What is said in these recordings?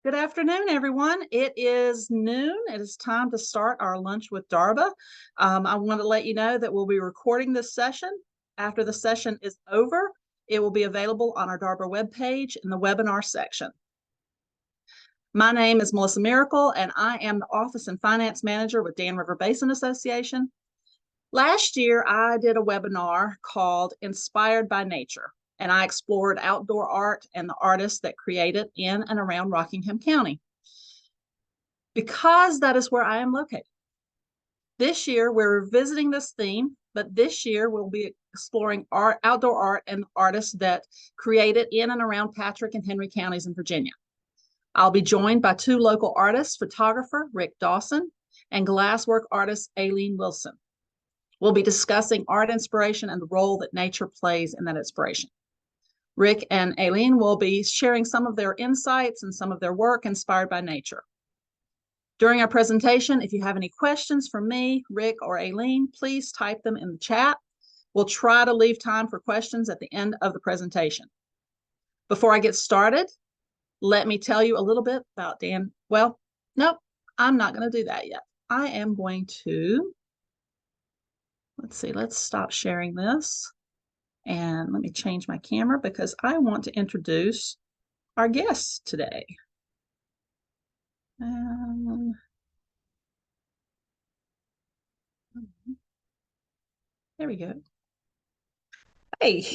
Good afternoon, everyone. It is noon. It is time to start our lunch with DRBA. I want to let you know that we'll be recording this session. After the session is over, it will be available on our DRBA webpage in the webinar section. My name is Melissa Mericle, and I am the Office and Finance Manager with Dan River Basin Association. Last year, I did a webinar called Inspired by Nature, and I explored outdoor art and the artists that create it in and around Rockingham County, because that is where I am located. This year, we're revisiting this theme, but this year we'll be exploring outdoor art and artists that create it in and around Patrick and Henry counties in Virginia. I'll be joined by two local artists, photographer Rick Dawson and glasswork artist Aleen Wilson. We'll be discussing art inspiration and the role that nature plays in that inspiration. Rick and Aleen will be sharing some of their insights and some of their work inspired by nature. During our presentation, if you have any questions for me, Rick, or Aleen, please type them in the chat. We'll try to leave time for questions at the end of the presentation. Before I get started, let me tell you a little bit about Dan. Well, nope, I'm not going to do that yet. I am going to, let's stop sharing this. And let me change my camera because I want to introduce our guests today. There we go. Hey,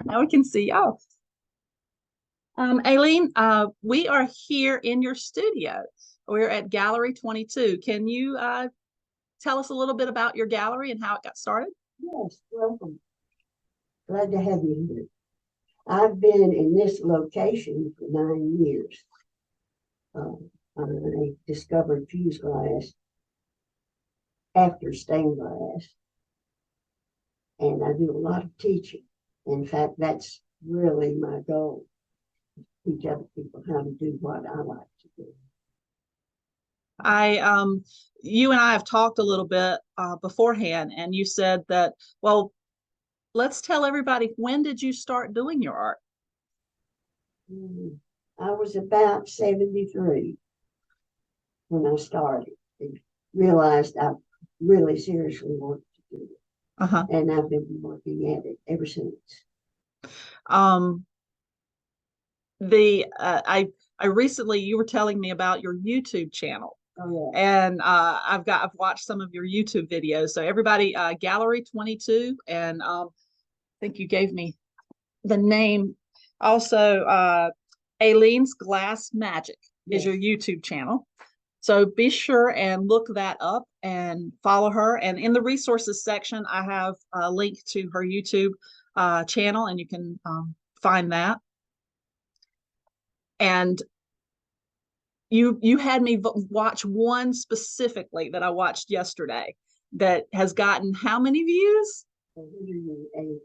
now we can see y'all. Aleen, we are here in your studio. We're at Gallery 22. Can you tell us a little bit about your gallery and how it got started? Yes, welcome. Glad to have you here. I've been in this location for 9 years. I discovered fused glass after stained glass, and I do a lot of teaching. In fact, that's really my goal, teach other people how to do what I like to do. You and I have talked a little bit beforehand, and you said that, well, let's tell everybody, when did you start doing your art? I was about 73 when I started. I realized I really seriously wanted to do it. And I've been working at it ever since. I recently, you were telling me about your YouTube channel. Oh, yeah. And I've watched some of your YouTube videos. So everybody, Gallery 22, and I think you gave me the name. Also, Aleen's Glass Magic is your YouTube channel. So be sure and look that up and follow her. And in the resources section, I have a link to her YouTube channel, and you can find that. And you had me watch one specifically that I watched yesterday that has gotten how many views? 180,000.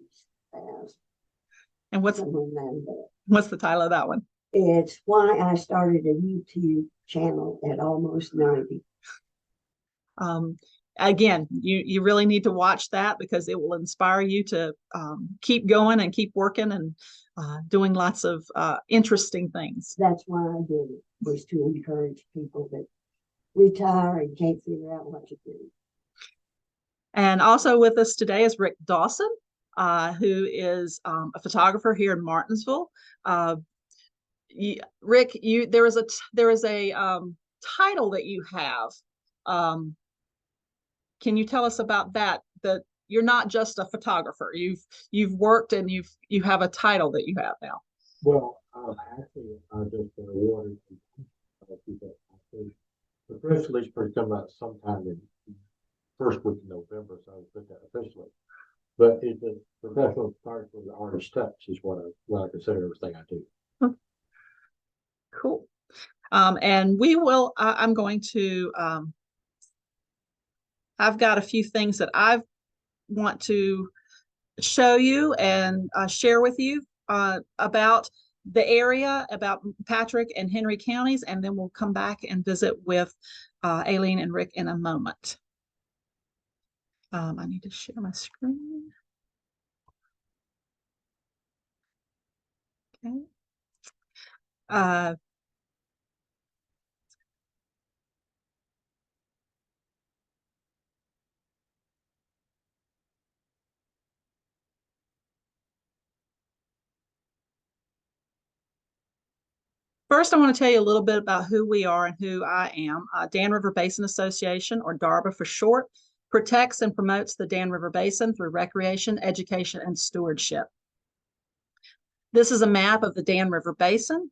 And what's the title of that one? It's why I started a YouTube channel at almost 90. Again, you really need to watch that because it will inspire you to keep going and keep working and doing lots of interesting things. That's why I did it, was to encourage people that retire and can't figure out what to do. And also with us today is Rick Dawson, who is a photographer here in Martinsville. Rick, there is a title that you have. Can you tell us about that? That you're not just a photographer. You've worked and you have a title that you have now. Well, actually, I just been awarded the press release first come out sometime in first week of November, so I put that officially. But it's a professional photographer with artist touch is what I consider everything I do. Cool. And we will. I'm going to. I've got a few things that I want to show you and share with you about the area, about Patrick and Henry counties, and then we'll come back and visit with Aleen and Rick in a moment. I need to share my screen. Okay. First, I want to tell you a little bit about who we are and who I am. Dan River Basin Association, or DRBA for short, protects and promotes the Dan River Basin through recreation, education, and stewardship. This is a map of the Dan River Basin.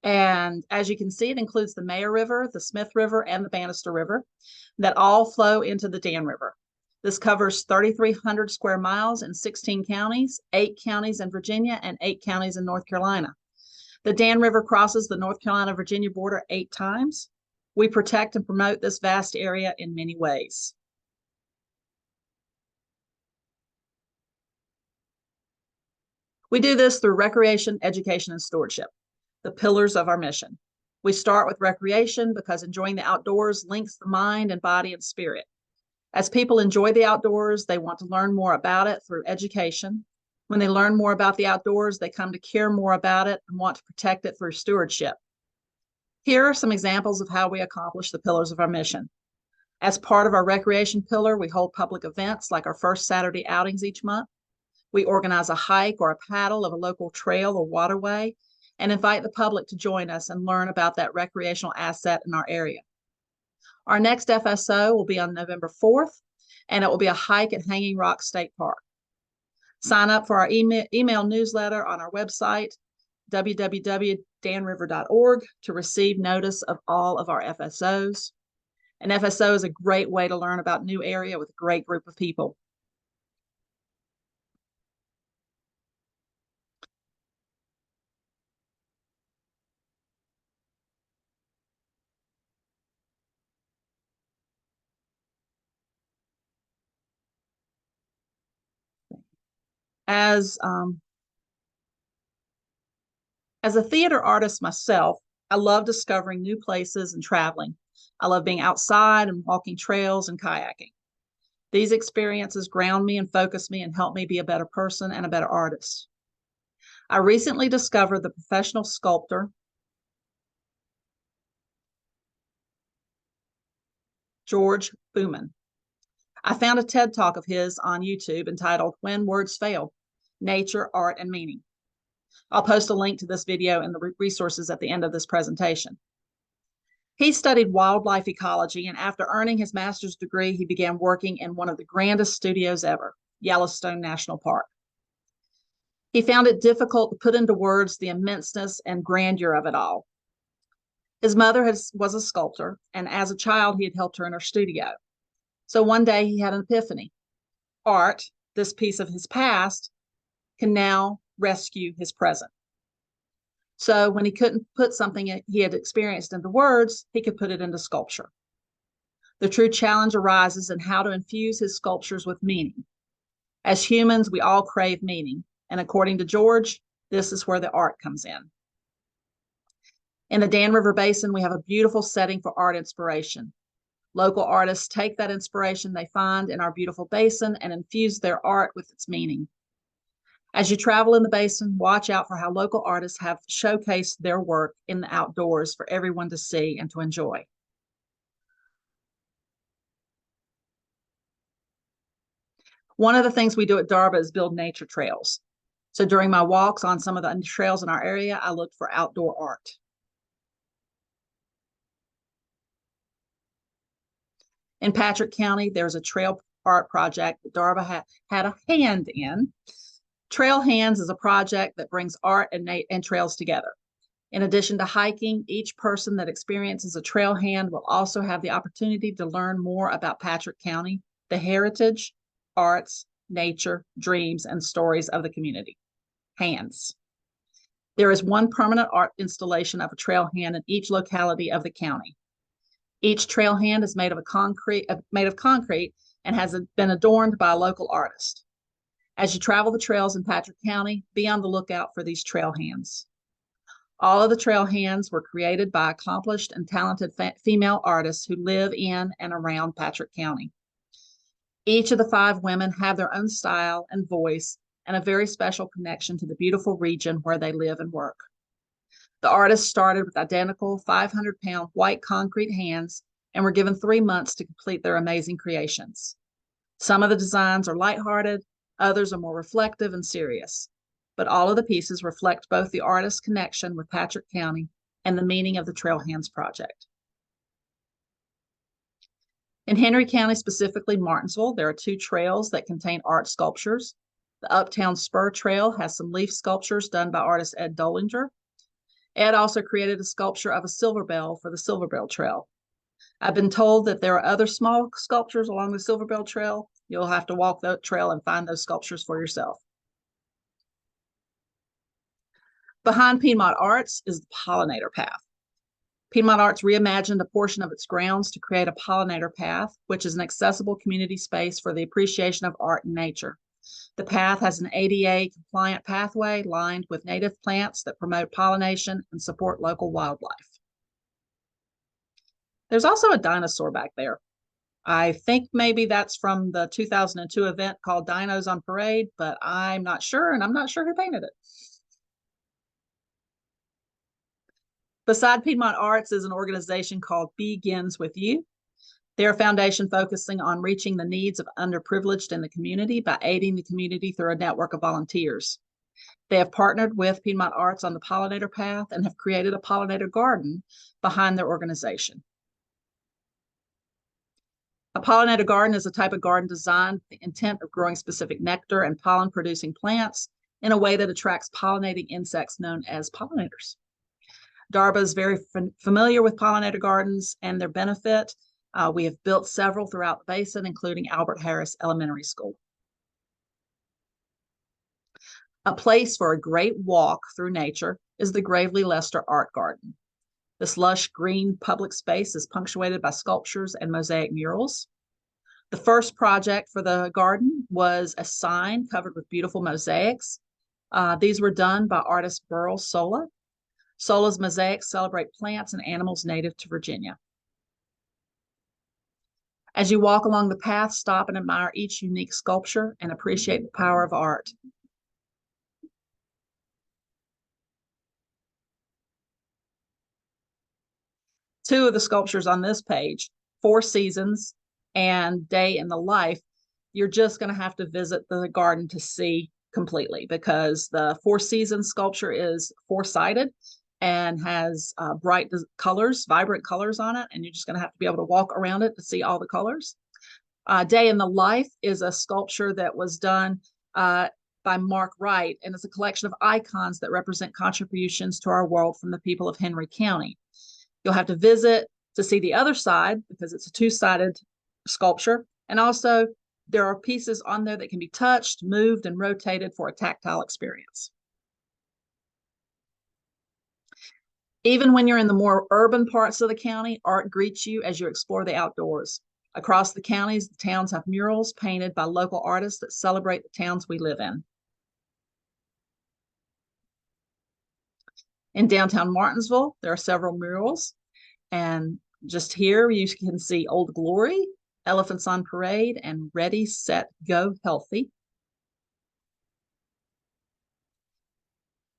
And as you can see, it includes the Mayor River, the Smith River, and the Bannister River that all flow into the Dan River. This covers 3,300 square miles in 16 counties, 8 counties in Virginia, and 8 counties in North Carolina. The Dan River crosses the North Carolina-Virginia border 8 times. We protect and promote this vast area in many ways. We do this through recreation, education, and stewardship, the pillars of our mission. We start with recreation because enjoying the outdoors links the mind and body and spirit. As people enjoy the outdoors, they want to learn more about it through education. When they learn more about the outdoors, they come to care more about it and want to protect it through stewardship. Here are some examples of how we accomplish the pillars of our mission. As part of our recreation pillar, we hold public events like our first Saturday outings each month. We organize a hike or a paddle of a local trail or waterway and invite the public to join us and learn about that recreational asset in our area. Our next FSO will be on November 4th, and it will be a hike at Hanging Rock State Park. Sign up for our email newsletter on our website, www.danriver.org, to receive notice of all of our FSOs. An FSO is a great way to learn about a new area with a great group of people. As a theater artist myself, I love discovering new places and traveling. I love being outside and walking trails and kayaking. These experiences ground me and focus me and help me be a better person and a better artist. I recently discovered the professional sculptor George Booman. I found a TED Talk of his on YouTube entitled When Words Fail: Nature, Art, and Meaning. I'll post a link to this video in the resources at the end of this presentation. He studied wildlife ecology, and after earning his master's degree, he began working in one of the grandest studios ever, Yellowstone National Park. He found it difficult to put into words the immenseness and grandeur of it all. His mother was a sculptor, and as a child, he had helped her in her studio. So one day he had an epiphany. Art, this piece of his past, can now rescue his present. So when he couldn't put something he had experienced into words, he could put it into sculpture. The true challenge arises in how to infuse his sculptures with meaning. As humans, we all crave meaning, and according to George, this is where the art comes in. In the Dan River Basin, we have a beautiful setting for art inspiration. Local artists take that inspiration they find in our beautiful basin and infuse their art with its meaning. As you travel in the basin, watch out for how local artists have showcased their work in the outdoors for everyone to see and to enjoy. One of the things we do at DRBA is build nature trails. So during my walks on some of the trails in our area, I look for outdoor art. In Patrick County, there's a trail art project that DRBA had a hand in. Trail Hands is a project that brings art and trails together. In addition to hiking, each person that experiences a trail hand will also have the opportunity to learn more about Patrick County, the heritage, arts, nature, dreams, and stories of the community. Hands. There is one permanent art installation of a trail hand in each locality of the county. Each trail hand is made of concrete and has been adorned by a local artist. As you travel the trails in Patrick County, be on the lookout for these trail hands. All of the trail hands were created by accomplished and talented female artists who live in and around Patrick County. Each of the 5 women have their own style and voice and a very special connection to the beautiful region where they live and work. The artists started with identical 500-pound white concrete hands and were given 3 months to complete their amazing creations. Some of the designs are lighthearted, others are more reflective and serious. but all of the pieces reflect both the artist's connection with Patrick County and the meaning of the Trail Hands project. In Henry County, specifically Martinsville, there are 2 trails that contain art sculptures. The Uptown Spur Trail has some leaf sculptures done by artist Ed Dolinger. Ed also created a sculpture of a silver bell for the Silver Bell Trail. I've been told that there are other small sculptures along the Silver Bell Trail. You'll have to walk the trail and find those sculptures for yourself. Behind Piedmont Arts is the Pollinator Path. Piedmont Arts reimagined a portion of its grounds to create a pollinator path, which is an accessible community space for the appreciation of art and nature. The path has an ADA-compliant pathway lined with native plants that promote pollination and support local wildlife. There's also a dinosaur back there. I think maybe that's from the 2002 event called Dinos on Parade, but I'm not sure, and I'm not sure who painted it. Beside Piedmont Arts is an organization called Begins With You. They're a foundation focusing on reaching the needs of underprivileged in the community by aiding the community through a network of volunteers. They have partnered with Piedmont Arts on the Pollinator Path and have created a pollinator garden behind their organization. A pollinator garden is a type of garden designed with the intent of growing specific nectar and pollen-producing plants in a way that attracts pollinating insects known as pollinators. DRBA is very familiar with pollinator gardens and their benefit. We have built several throughout the basin, including Albert Harris Elementary School. A place for a great walk through nature is the Gravely Lester Art Garden. This lush green public space is punctuated by sculptures and mosaic murals. The first project for the garden was a sign covered with beautiful mosaics. These were done by artist Burl Sola. Sola's mosaics celebrate plants and animals native to Virginia. As you walk along the path, stop and admire each unique sculpture and appreciate the power of art. Two of the sculptures on this page, Four Seasons and Day in the Life, you're just going to have to visit the garden to see completely, because the Four Seasons sculpture is four-sided and has bright colors, vibrant colors on it, and you're just going to have to be able to walk around it to see all the colors. Day in the Life is a sculpture that was done by Mark Wright, and it's a collection of icons that represent contributions to our world from the people of Henry County. You'll have to visit to see the other side because it's a two-sided sculpture, and also there are pieces on there that can be touched, moved, and rotated for a tactile experience. Even when you're in the more urban parts of the county, art greets you as you explore the outdoors. Across the counties, the towns have murals painted by local artists that celebrate the towns we live in. In downtown Martinsville, there are several murals. And just here, you can see Old Glory, Elephants on Parade, and Ready, Set, Go, Healthy.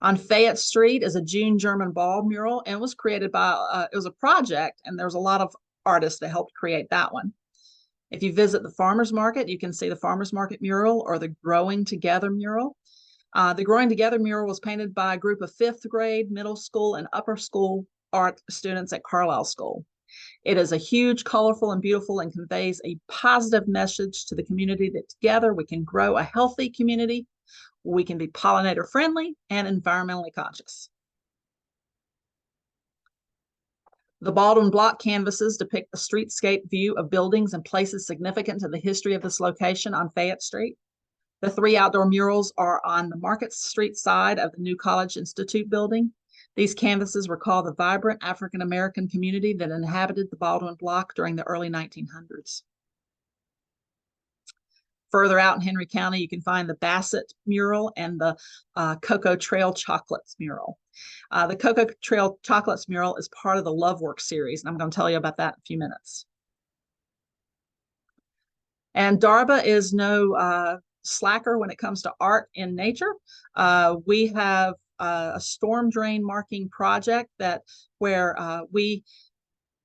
On Fayette Street is a June German Ball mural, and it was created by, it was a project, and there's a lot of artists that helped create that one. If you visit the farmer's market, you can see the farmer's market mural or the Growing Together mural. The Growing Together mural was painted by a group of 5th grade, middle school, and upper school art students at Carlisle School. It is a huge, colorful, and beautiful, and conveys a positive message to the community that together we can grow a healthy community. We can be pollinator friendly and environmentally conscious. The Baldwin block canvases depict the streetscape view of buildings and places significant to the history of this location on Fayette Street. The 3 outdoor murals are on the Market Street side of the new College Institute building. These canvases recall the vibrant African-American community that inhabited the Baldwin block during the early 1900s. Further out in Henry County, you can find the Bassett mural and the Cocoa Trail Chocolates mural. The Cocoa Trail Chocolates mural is part of the Love Work series, and I'm going to tell you about that in a few minutes. And DRBA is no slacker when it comes to art in nature. We have a storm drain marking project where we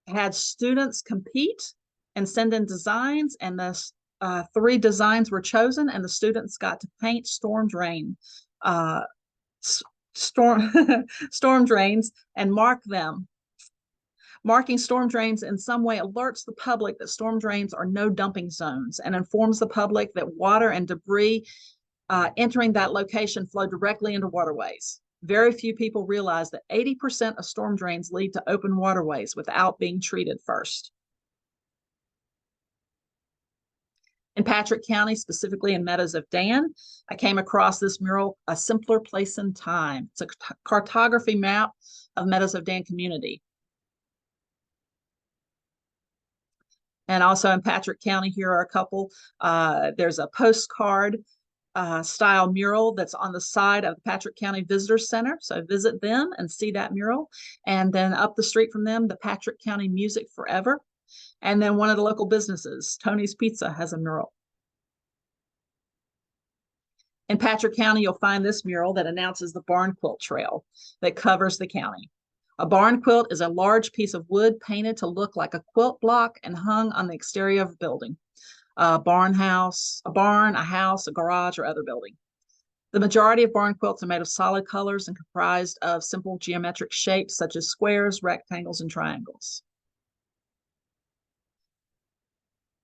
had students compete and send in designs, and the 3 designs were chosen, and the students got to paint storm drain storm storm drains and mark them. Marking storm drains in some way alerts the public that storm drains are no dumping zones and informs the public that water and debris entering that location flow directly into waterways. Very few people realize that 80% of storm drains lead to open waterways without being treated first. In Patrick County, specifically in Meadows of Dan, I came across this mural, A Simpler Place in Time. It's a cartography map of Meadows of Dan community. And also in Patrick County, here are a couple. There's a postcard style mural that's on the side of the Patrick County Visitor Center. So visit them and see that mural. And then up the street from them, the Patrick County Music Forever. And then one of the local businesses, Tony's Pizza, has a mural. In Patrick County, you'll find this mural that announces the Barn Quilt Trail that covers the county. A barn quilt is a large piece of wood painted to look like a quilt block and hung on the exterior of a building. A barn, a house, a garage, or other building. The majority of barn quilts are made of solid colors and comprised of simple geometric shapes such as squares, rectangles, and triangles.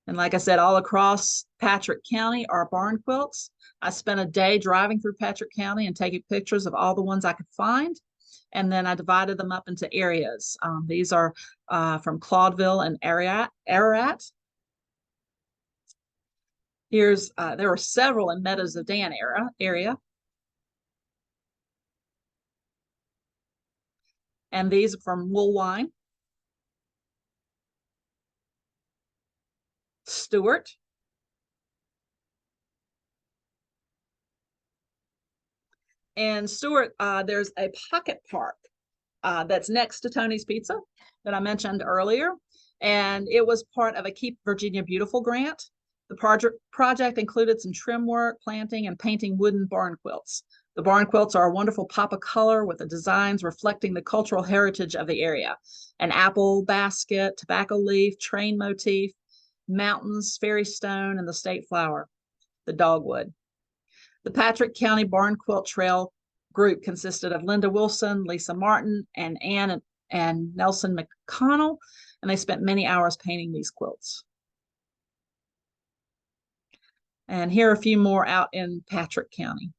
And like I said, all across Patrick County are barn quilts. I spent a day driving through Patrick County and taking pictures of all the ones I could find. And then I divided them up into areas. These are from Claudeville and Ararat. There were several in Meadows of Dan area. And these are from Woolwine, Stewart, and Stewart, there's a pocket park that's next to Tony's Pizza that I mentioned earlier. And it was part of a Keep Virginia Beautiful grant. The project included some trim work, planting, and painting wooden barn quilts. The barn quilts are a wonderful pop of color with the designs reflecting the cultural heritage of the area. An apple basket, tobacco leaf, train motif, mountains, fairy stone, and the state flower, the dogwood. The Patrick County Barn Quilt Trail group consisted of Linda Wilson, Lisa Martin, and Ann and Nelson McConnell, and they spent many hours painting these quilts. And here are a few more out in Patrick County.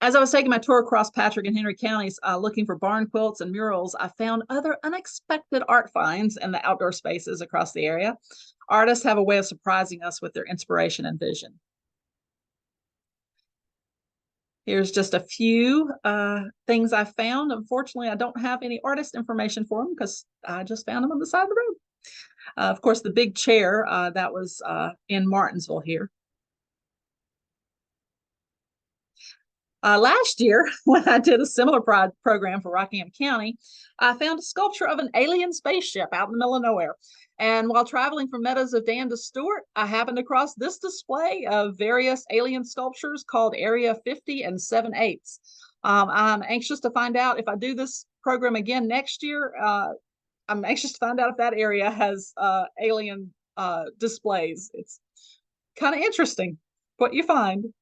As I was taking my tour across Patrick and Henry counties looking for barn quilts and murals, I found other unexpected art finds in the outdoor spaces across the area. Artists have a way of surprising us with their inspiration and vision. Here's just a few things I found. Unfortunately, I don't have any artist information for them because I just found them on the side of the road. Of course, the big chair that was in Martinsville here. Last year, when I did a similar program for Rockingham County, I found a sculpture of an alien spaceship out in the middle of nowhere. And while traveling from Meadows of Dan to Stewart, I happened across this display of various alien sculptures called Area 50 and 7/8. I'm anxious to find out if I do this program again next year. I'm anxious to find out if that area has alien displays. It's kind of interesting what you find.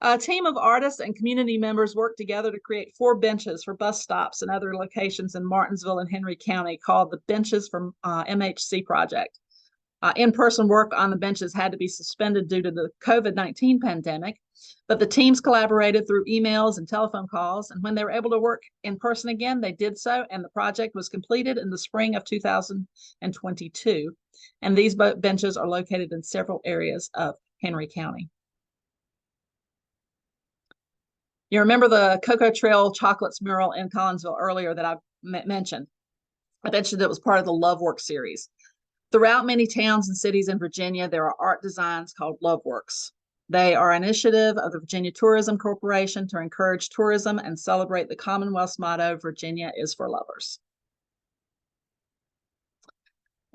A team of artists and community members worked together to create 4 benches for bus stops and other locations in Martinsville and Henry County called the Benches from MHC Project. In-person work on the benches had to be suspended due to the COVID-19 pandemic, but the teams collaborated through emails and telephone calls, and when they were able to work in person again, they did so, and the project was completed in the spring of 2022. And these benches are located in several areas of Henry County. You remember the Cocoa Trail Chocolates mural in Collinsville earlier that I mentioned. I mentioned it was part of the Love Work series. Throughout many towns and cities in Virginia, there are art designs called Love Works. They are an initiative of the Virginia Tourism Corporation to encourage tourism and celebrate the Commonwealth's motto, Virginia is for lovers.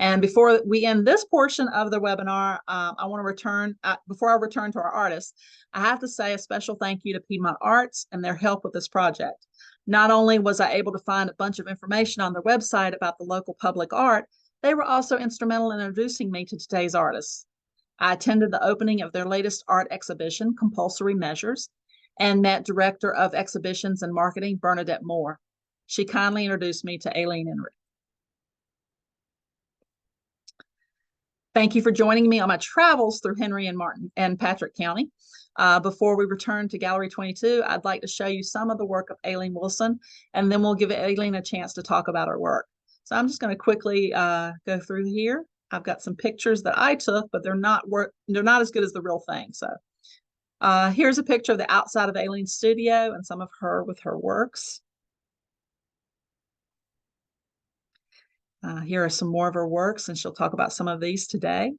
And before we end this portion of the webinar, I want to return, before I return to our artists, I have to say a special thank you to Piedmont Arts and their help with this project. Not only was I able to find a bunch of information on their website about the local public art, they were also instrumental in introducing me to today's artists. I attended the opening of their latest art exhibition, Compulsory Measures, and met Director of Exhibitions and Marketing, Bernadette Moore. She kindly introduced me to Aleen and Rick. Thank you for joining me on my travels through Henry and Martin and Patrick County. Before we return to Gallery 22, I'd like to show you some of the work of Aleen Wilson, and then we'll give Aleen a chance to talk about her work. So I'm just going to quickly go through here. I've got some pictures that I took, but they're not as good as the real thing. So here's a picture of the outside of Aleen's studio and some of her with her works. Here are some more of her works, and she'll talk about some of these today.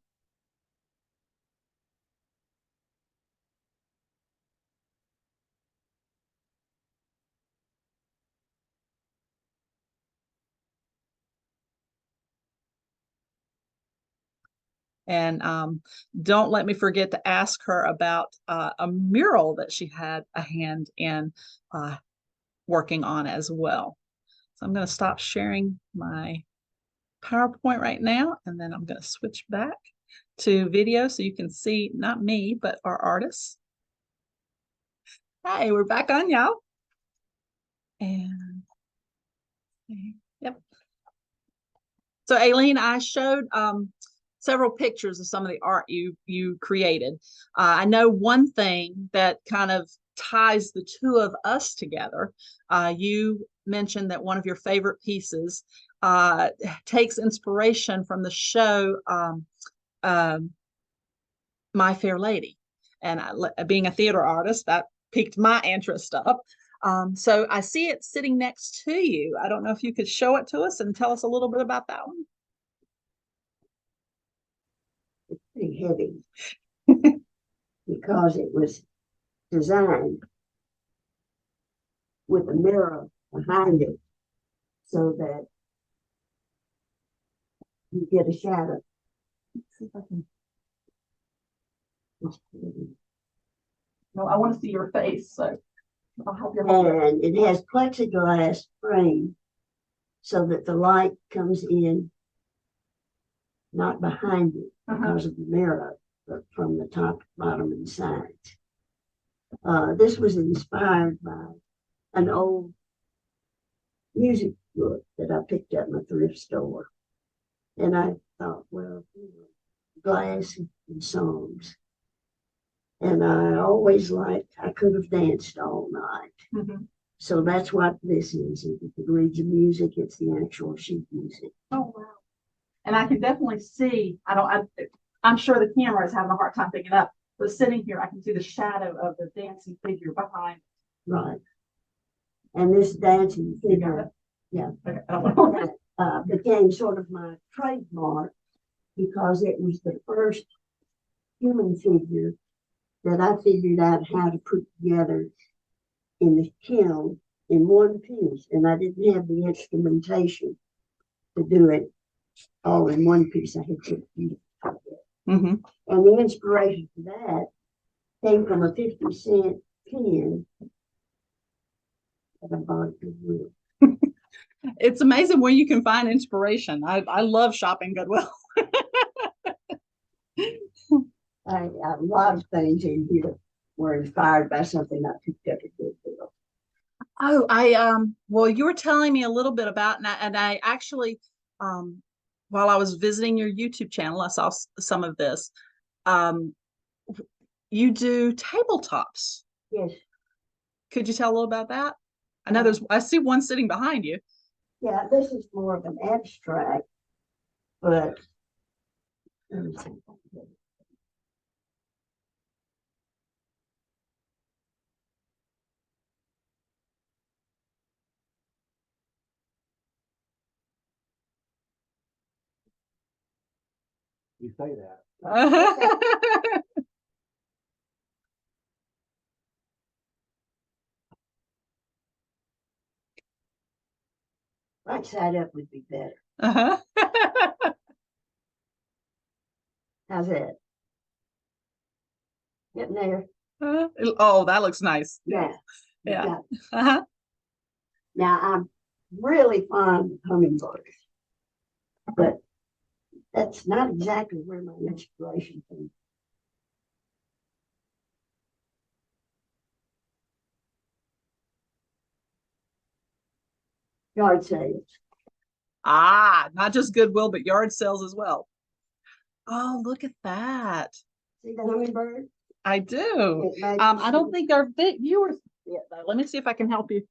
And don't let me forget to ask her about a mural that she had a hand in working on as well. So I'm going to stop sharing my PowerPoint right now, and then I'm going to switch back to video so you can see not me, but our artists. Hi, we're back on, y'all. And yep. So Aleen, I showed several pictures of some of the art you created. I know one thing that kind of ties the two of us together. You mentioned that one of your favorite pieces takes inspiration from the show My Fair Lady. And being a theater artist, that piqued my interest up. So I see it sitting next to you. I don't know if you could show it to us and tell us a little bit about that one. It's pretty heavy because it was designed with a mirror behind it so that you get a shadow. Let's see if I can. No, I want to see your face, so I'll help you hold it. And it has plexiglass frame so that the light comes in not behind it because of the mirror, but from the top, bottom, and sides. This was inspired by an old music book that I picked up in a thrift store. And I thought, well, glass and songs. And I always liked, I could have danced all night. So that's what this is. If you could read the music, it's the actual sheet music. Oh, wow. And I can definitely see, I'm sure the camera is having a hard time picking up, but sitting here, I can see the shadow of the dancing figure behind. Right. And this dancing figure, yeah, became sort of my trademark because it was the first human figure that I figured out how to put together in the kiln in one piece. And I didn't have the instrumentation to do it all in one piece. I had to do it. And the inspiration for that came from a 50-cent pen that I bought at Goodwill. It's amazing where you can find inspiration. I love shopping Goodwill. A lot of things in here were inspired by something I picked up at Goodwill. Oh, well, you were telling me a little bit about, and I actually, while I was visiting your YouTube channel, I saw some of this. You do tabletops. Yes. Could you tell a little about that? I know I see one sitting behind you. Yeah, this is more of an abstract, but let me see. You say that. Right side up would be better. How's that? Getting there? Oh, that looks nice. Yeah. Yeah. Now I'm really fond of hummingbirds, but that's not exactly where my inspiration came Yard sales. Ah, not just Goodwill, but yard sales as well. Oh, look at that. See the hummingbird? I do. I don't think our viewers see it though. Let me see if I can help you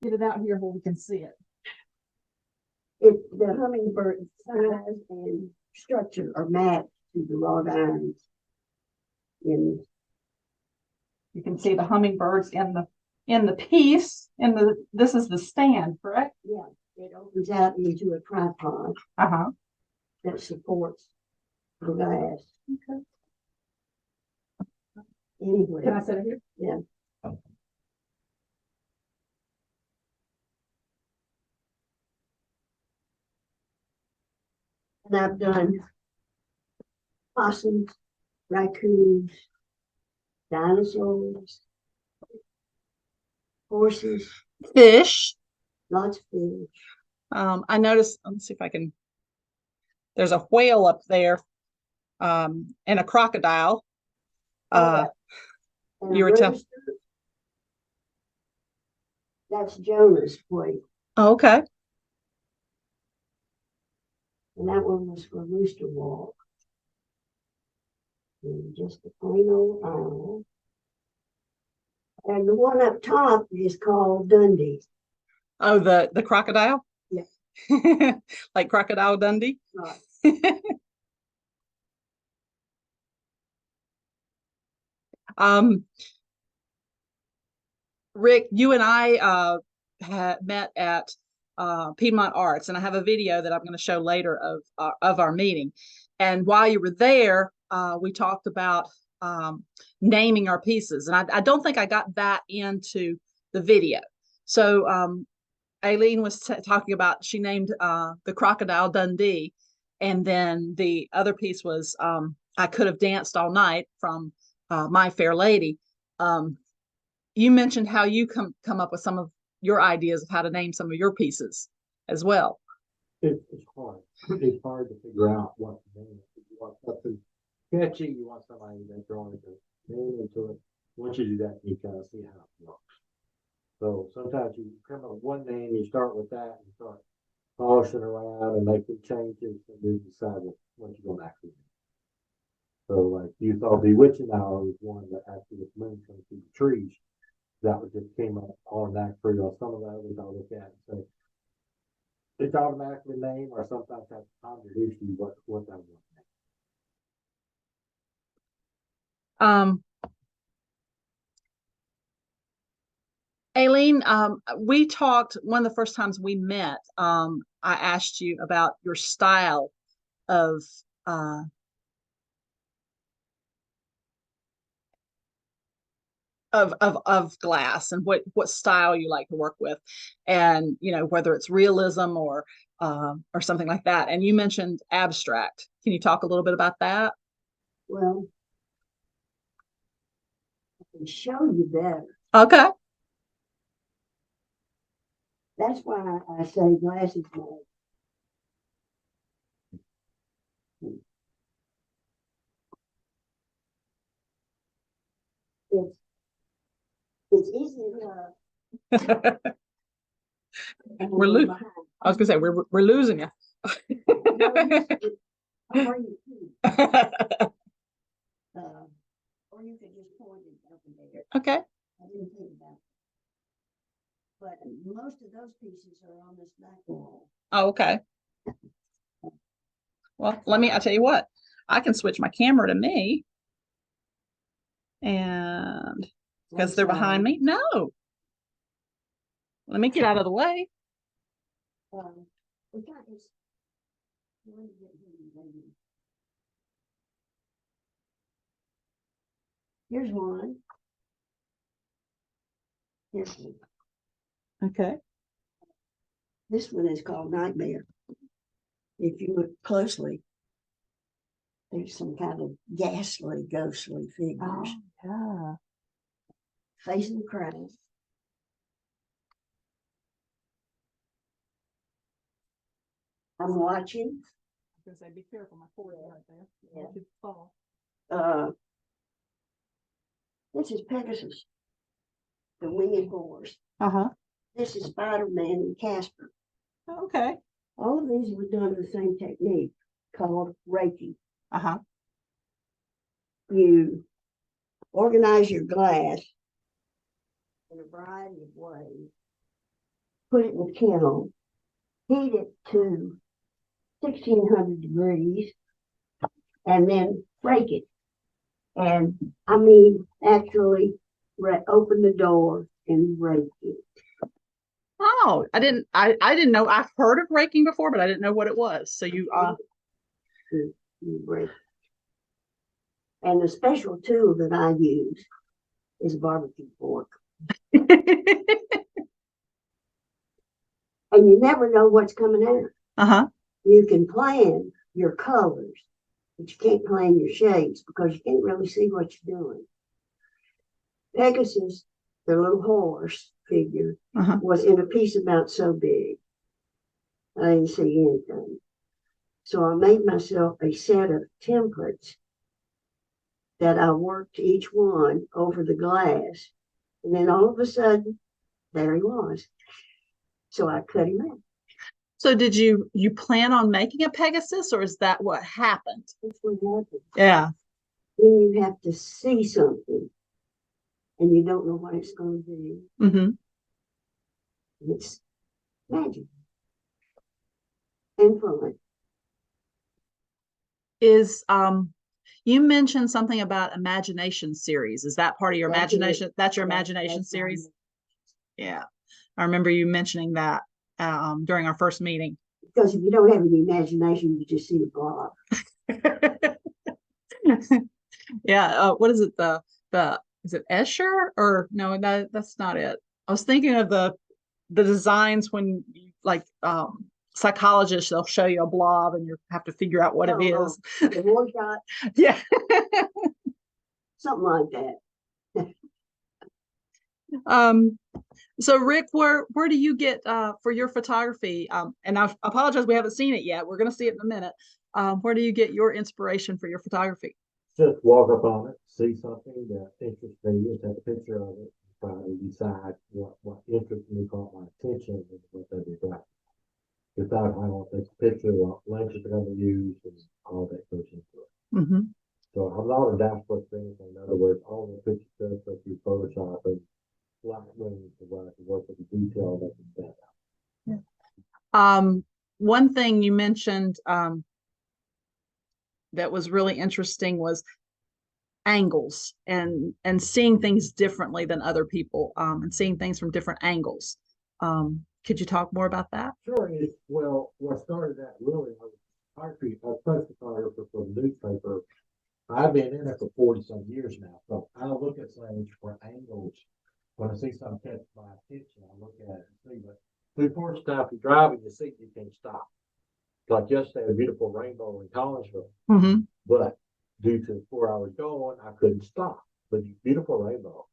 get it out here where we can see it. If the hummingbird size and structure are matched to the wrought irons. In You can see the hummingbirds in the piece. This is the stand, correct? yeah, it opens out into a tripod Uh-huh. that supports the glass. Okay. Anyway, Can I set it here? yeah. And I've done possums, raccoons, dinosaurs, horses, Fish. lots of fish. I noticed, let me see if I can, there's a whale up there, and a crocodile. And You a were telling, rooster, that's Jonah's plate. oh, okay. And that one was for Rooster Walk. And just a plain old owl. And the one up top is called Dundee. Oh, the crocodile? Yeah. Like Crocodile Dundee? Right. Um, Rick, you and I had met at Piedmont Arts, and I have a video that I'm going to show later of our meeting. And while you were there, we talked about naming our pieces, and I don't think I got that into the video. So Aleen was talking about, she named the Crocodile Dundee, and then the other piece was I Could Have Danced All Night from My Fair Lady. You mentioned how you come up with some of your ideas of how to name some of your pieces as well. It's hard. It's hard to figure out what to name it. You want something catchy, you want somebody that's going to name into it. Once you do that, you kind of see how it works. So sometimes you come up with one name, you start with that, and start polishing around and making changes, and then decide what you're going to actually do. So, like you thought, Bewitching Hour was one that actually was moon coming through the trees. That was just came up automatically. Or some of that we don't look at and say it's automatically named, or sometimes have to introduce you what that was. Aleen, we talked one of the first times we met. I asked you about your style of glass and what style you like to work with, and whether it's realism or something like that. And you mentioned abstract. Can you talk a little bit about that? Well, I can show you better. Okay. That's why I say glass is made. It's easy enough. We're losing. I was gonna say we're losing you. Or you could just point it over there. Okay. I didn't think about it. But most of those pieces are on this back wall. Oh, okay. Well, I'll tell you what, I can switch my camera to me, and because they're behind me. No. Let me get out of the way. We got this. Let me get here. Here's one. Here's one. Okay. This one is called Nightmare. If you look closely, there's some kind of ghastly, ghostly figures. Oh, yeah. Facing the crowd. I'm watching. I was gonna say, be careful, my cord is right there. Yeah. It could fall. This is Pegasus, the winged horse. Uh-huh. This is Spider-Man and Casper. Okay. All of these were done with the same technique called Reiki. Uh-huh. You organize your glass in a variety of ways, put it in the kiln, heat it to 1600 degrees, and then break it. And I mean, actually open the door and break it. Oh, I didn't know. I've heard of raking before, but I didn't know what it was. So you You break it. And the special tool that I use is a barbecue fork. And you never know what's coming out. Uh-huh. You can plan your colors, but you can't plan your shades because you can't really see what you're doing. Pegasus, the little horse figure, Uh-huh. was in a piece about so big. I didn't see anything. So I made myself a set of templates that I worked each one over the glass. And then all of a sudden, there he was. So I cut him out. So did you plan on making a Pegasus, or is that what happened? That's what happened. Yeah. Then you have to see something and you don't know what it's going to be. Mm-hmm. It's magic and fun. Is you mentioned something about imagination series. Is that part of your imagination? That's your imagination series? Yeah. I remember you mentioning that during our first meeting. Because if you don't have any imagination, you just see a blob. Yeah. What is it? The is it Escher or no? That's not it. I was thinking of the designs when like psychologists, they'll show you a blob and you have to figure out what it is. The one shot. Yeah. Something like that. So Rick, where do you get for your photography? And I apologize, we haven't seen it yet. We're going to see it in a minute. Where do you get your inspiration for your photography? Just walk up on it, see something that interests me, and take a picture of it, try to decide what interests me, caught my attention, and what they do right. Decide how I want to take a picture, what lenses I'm going to use, and all that goes into it. Mm-hmm. So I'm not a dashboard thing. In other words, all the picture stuff that you Photoshop and Lightroom to where I can work with the detail that can stand out. Yeah. One thing you mentioned that was really interesting was angles and seeing things differently than other people and seeing things from different angles. Could you talk more about that? Sure. Well, what started that really was photography. I was a press photographer for the newspaper. I've been in it for 40 some years now. So I look at things for angles. When I see something catch my attention, I look at it and see. But before stuff, you drive and you see you can't stop. Like yesterday, a beautiful rainbow in Collinsville. Mm-hmm. But due to 4 hours going, I couldn't stop. But beautiful rainbow.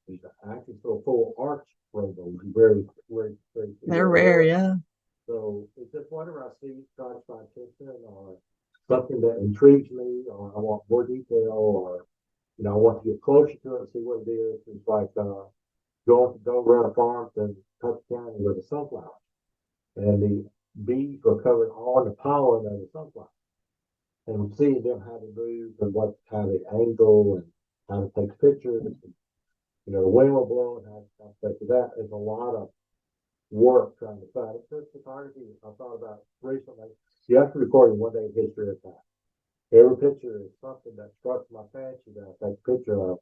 Actually, so full arch rainbow. Very, very, very. They're rare, yeah. So it's just whatever I see strikes my attention, or something that intrigues me, or I want more detail, or I want to get closer to it and see what it is. It's like go around a farm in Touch County with a sunflower, and the bees were covered all in the pollen of the sunflower, and seeing them how to move and how they angle and how to take pictures. And, the wind will blow and how to take that is a lot of work trying to find it. This photography I thought about recently. You have to record in 1 day history at a time. Every picture is something that struck my fancy that I take a picture of,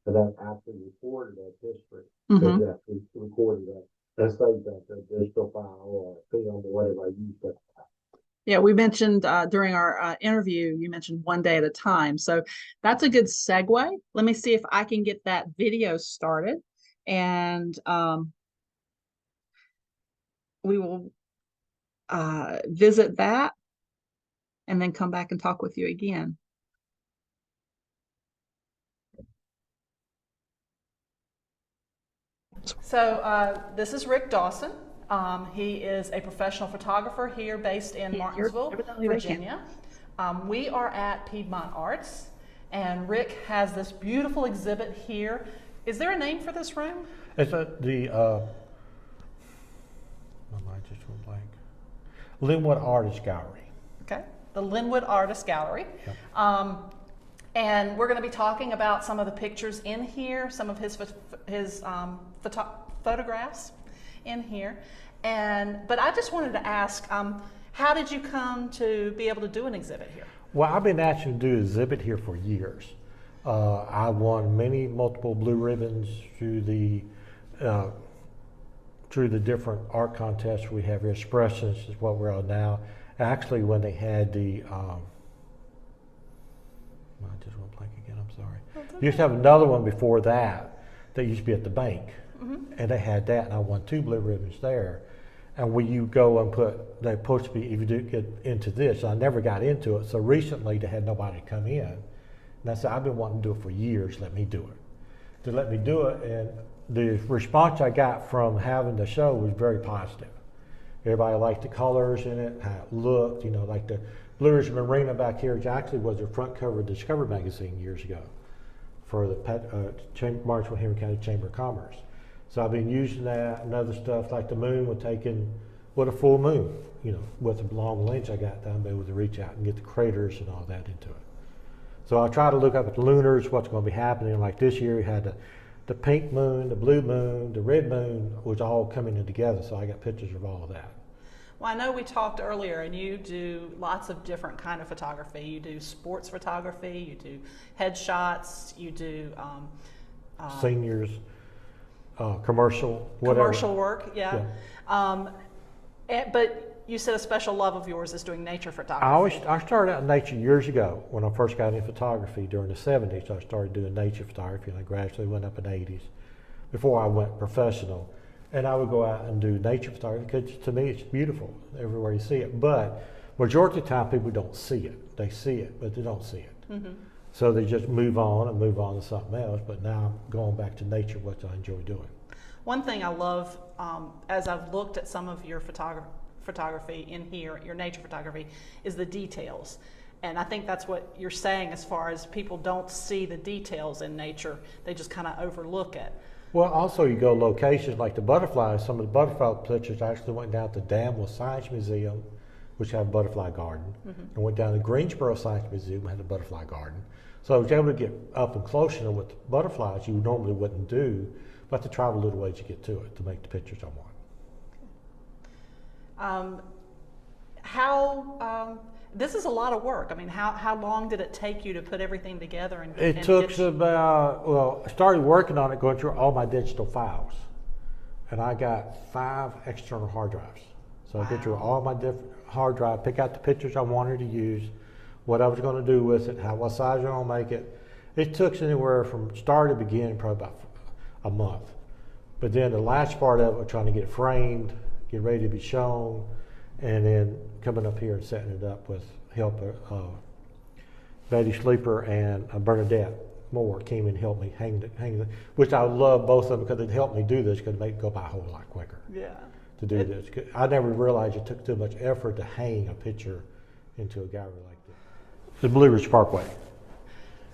and then actually recorded as history. Mm-hmm. Because we recorded that and saved that to a digital file or film or whatever I used at the time. Yeah, we mentioned during our interview, you mentioned 1 day at a time. So that's a good segue. Let me see if I can get that video started. And we will visit that and then come back and talk with you again. So this is Rick Dawson. He is a professional photographer here based in Martinsville, Virginia. We are at Piedmont Arts, and Rick has this beautiful exhibit here. Is there a name for this room? It's my mind just went blank. Linwood Artist Gallery. Okay, the Linwood Artist Gallery. Yep. And we're going to be talking about some of the pictures in here, some of his photographs in here. But I just wanted to ask, how did you come to be able to do an exhibit here? Well, I've been asked to do an exhibit here for years. I won multiple blue ribbons through the different art contests we have here. Expressions is what we're on now. Actually, when they had the, I just went blank again, I'm sorry. You used to have another one before that used to be at the bank. Mm-hmm. And they had that, and I won 2 blue ribbons there. And when you go and they're supposed to be, if you do get into this, I never got into it. So recently they had nobody come in. And I said, I've been wanting to do it for years, let me do it. They let me do it, and the response I got from having the show was very positive. Everybody liked the colors in it, how it looked, like the Blue Ridge Marina back here, which actually was the front cover of Discover magazine years ago for the Martinsville Henry County Chamber of Commerce. So I've been using that and other stuff, like the moon was taken with a full moon, with a long lens I got down, be able to reach out and get the craters and all that into it. So I try to look up at the lunars, what's going to be happening. Like this year, we had the pink moon, the blue moon, the red moon was all coming in together. So I got pictures of all of that. Well, I know we talked earlier, and you do lots of different kind of photography. You do sports photography, you do headshots, you do seniors, commercial, whatever. Commercial work, yeah. But you said a special love of yours is doing nature photography. I started out in nature years ago when I first got into photography during the 70s. I started doing nature photography, and I gradually went up in the 80s before I went professional. And I would go out and do nature photography because to me it's beautiful everywhere you see it. But majority of the time people don't see it. They see it, but they don't see it. Mm-hmm. So they just move on to something else. But now I'm going back to nature, which I enjoy doing. One thing I love, as I've looked at some of your photography in here, your nature photography, is the details. And I think that's what you're saying as far as people don't see the details in nature. They just kind of overlook it. Well, also you go locations like the butterflies. Some of the butterfly pictures actually went down to Danville Science Museum, which have a butterfly garden, and went down to Greensboro Science Museum, had a butterfly garden. So I was able to get up and closer with butterflies you normally wouldn't do, but to travel a little ways to get to it to make the pictures I want. This is a lot of work. I mean, how long did it take you to put everything together? It took about, I started working on it, going through all my digital files. And I got 5 external hard drives. So I get through all my different hard drive, pick out the pictures I wanted to use, what I was going to do with it, what size I want to make it. It took anywhere from start to beginning, probably about a month. But then the last part of it was trying to get it framed, get ready to be shown, and then coming up here and setting it up with help. Betty Sleeper and Bernadette Moore came and helped me hang it, which I love both of them because it helped me do this because it made it go by a whole lot quicker. Yeah. To do this. I never realized it took too much effort to hang a picture into a gallery like this. The Blue Ridge Parkway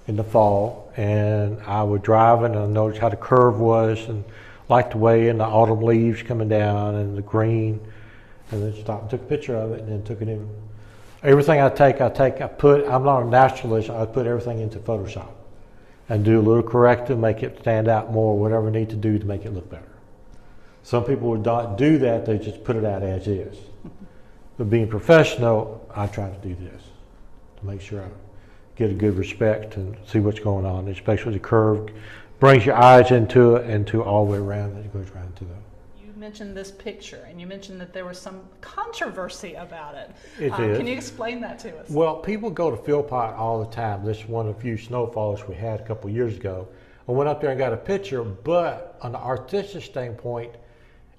in the fall, and I was driving and I noticed how the curve was and liked the way and the autumn leaves coming down and the green. And then stopped and took a picture of it and then took it in. Everything I put, I'm not a naturalist, I put everything into Photoshop and do a little corrective, make it stand out more, whatever I need to do to make it look better. Some people would not do that, they just put it out as is. But being professional, I try to do this to make sure I get a good respect and see what's going on, especially the curve brings your eyes into it and to all the way around it goes around to the. You mentioned this picture, and you mentioned that there was some controversy about it. It is. Can you explain that to us? Well, people go to Philpott all the time. This is one of the few snowfalls we had a couple of years ago. I went up there and got a picture, but on the artistic standpoint,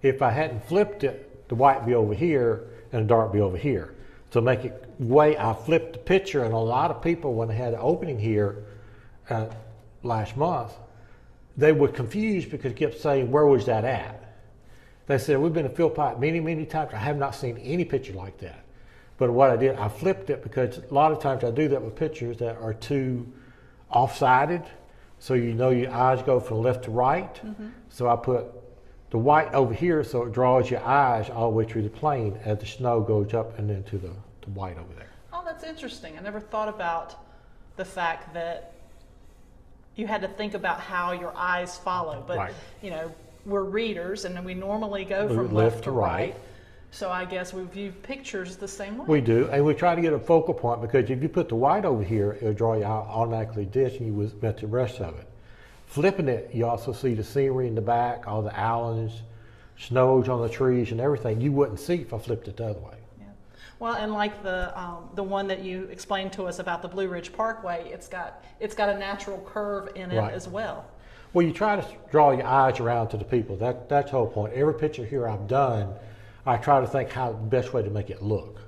if I hadn't flipped it, the white be over here and the dark be over here. So make it way I flipped the picture, and a lot of people, when they had an opening here last month, they were confused because it kept saying, where was that at? They said, we've been to Philpott many, many times. I have not seen any picture like that. But what I did, I flipped it because a lot of times I do that with pictures that are too off-sided. So you know your eyes go from left to right. Mm-hmm. So I put the white over here, so it draws your eyes all the way through the plane as the snow goes up and into the white over there. Oh, that's interesting. I never thought about the fact that you had to think about how your eyes follow. But, Right. you know, we're readers and we normally go Move from left left to to right. right. So I guess we view pictures the same way. We do, and we try to get a focal point, because if you put the white over here, it'll draw your eye automatically this, and you would miss the rest of it. Flipping it, you also see the scenery in the back, all the islands, snows on the trees and everything you wouldn't see if I flipped it the other way. Yeah. Well, and like the one that you explained to us about the Blue Ridge Parkway, it's got a natural curve in it Right. as well. Well, you try to draw your eyes around to the people. That's the whole point. Every picture here I've done, I try to think how the best way to make it look.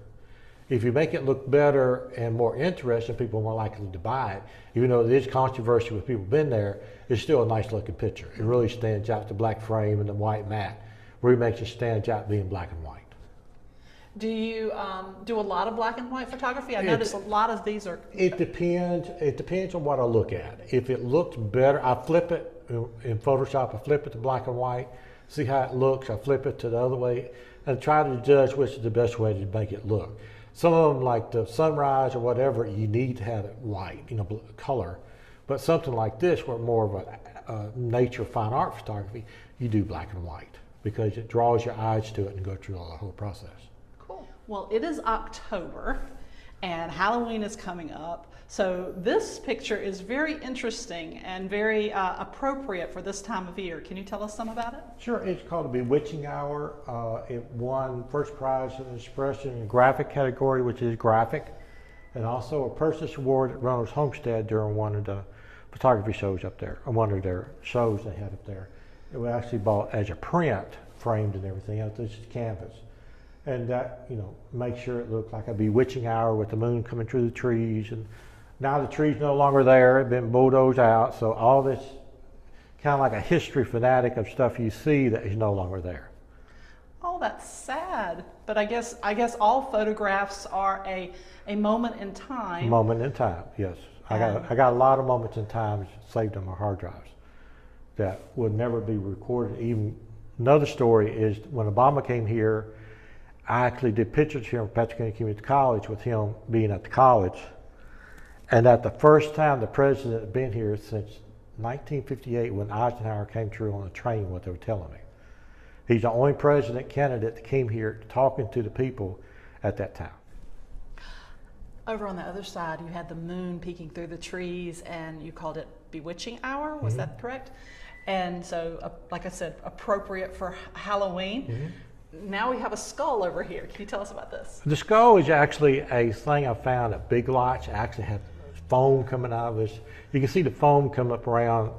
If you make it look better and more interesting, people are more likely to buy it. Even though it is controversy with people been there, it's still a nice looking picture. It really stands out, the black frame and the white mat. Really makes it stand out being black and white. Do you do a lot of black and white photography? I notice a lot of these are. It depends. It depends on what I look at. If it looks better, I flip it in Photoshop. I flip it to black and white, see how it looks. I flip it to the other way, and try to judge which is the best way to make it look. Some of them, like the sunrise or whatever, you need to have it white, you know, color. But something like this, where more of a nature fine art photography, you do black and white because it draws your eyes to it and go through all the whole process. Cool. Well, it is October and Halloween is coming up. So this picture is very interesting and very appropriate for this time of year. Can you tell us some about it? Sure, it's called the Bewitching Hour. It won first prize in the expression and graphic category, which is graphic, and also a Persis Award at Reynolds Homestead during one of the photography shows up there, or one of their shows they had up there. It was actually bought as a print, framed and everything else. This is canvas. And that, you know, makes sure it looked like a bewitching hour with the moon coming through the trees. And now the tree's no longer there, it's been bulldozed out. So all this kind of like a history fanatic of stuff you see that is no longer there. Oh, that's sad. But I guess all photographs are a moment in time. Moment in time, yes. I got a lot of moments in time saved on my hard drives that would never be recorded. Even another story is when Obama came here, I actually did pictures here in Patrick County Community College with him being at the college. And at the first time the president had been here since 1958 when Eisenhower came through on a train, what they were telling me. He's the only president candidate that came here talking to the people at that time. Over on the other side, you had the moon peeking through the trees and you called it Bewitching Hour, was that correct? And so, like I said, appropriate for Halloween. Now we have a skull over here. Can you tell us about this? The skull is actually a thing I found at Big Lots. It actually had foam coming out of this. You can see the foam come up around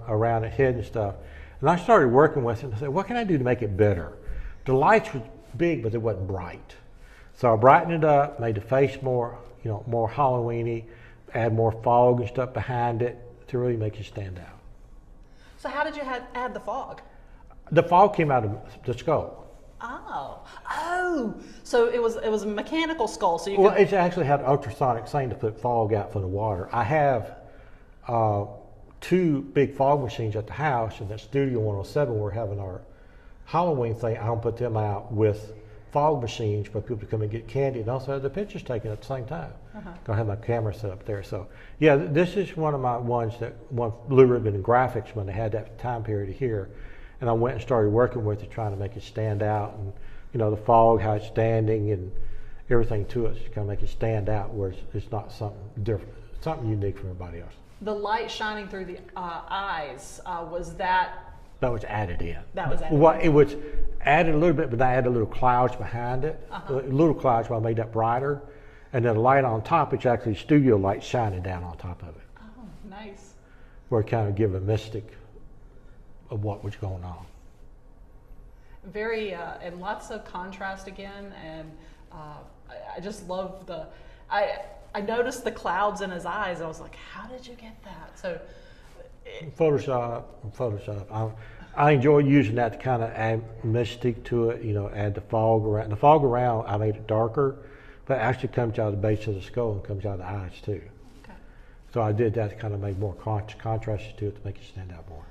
the head and stuff. And I started working with it and I said, what can I do to make it better? The lights were big, but they wasn't bright. So I brightened it up, made the face more, you know, more Halloween-y, add more fog and stuff behind it to really make it stand out. So how did you add the fog? The fog came out of the skull. Oh, so it was a mechanical skull. So you Well, could, it's actually had an ultrasonic thing to put fog out from the water. I have 2 big fog machines at the house, and at Studio 107 we're having our Halloween thing. I don't put them out with fog machines for people to come and get candy and also have the pictures taken at the same time. Gonna have my camera set up there. So yeah, this is one of my ones that won Blue Ribbon in graphics when they had that time period here. And I went and started working with it, trying to make it stand out, and you know the fog, how it's standing, and everything to it, to kind of make it stand out, where it's not something different, something unique from everybody else. the light shining through the eyes, was that? That was added in. That was added. It was added a little bit, but I added little clouds behind it, little clouds, but I made that brighter, and then the light on top, it's actually studio light shining down on top of it, Oh, nice. where it kind of give a mystic of what was going on. Very, and lots of contrast again, and I just love I noticed the clouds in his eyes. I was like, how did you get that? So, Photoshop. I enjoy using that to kind of add mystique to it, you know, add the fog around. The fog around, I made it darker, but it actually comes out of the base of the skull and comes out of the eyes too. okay. So I did that to kind of make more contrast to it to make it stand out more.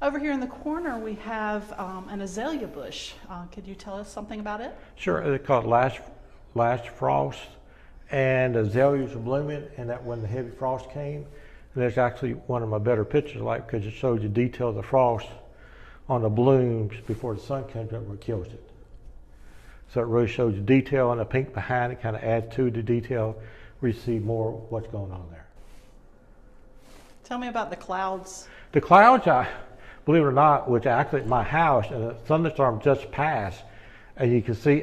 Over here in the corner, we have an azalea bush. Could you tell us something about it? Sure, they're called last frost, and azaleas are blooming, and that when the heavy frost came, and there's actually one of my better pictures, like, because it shows the detail of the frost on the blooms before the sun comes up and kills it. So it really shows the detail, and the pink behind it kind of adds to the detail. We see more what's going on there. Tell me about the clouds. The clouds, believe it or not, was actually at my house, and a thunderstorm just passed, and you can see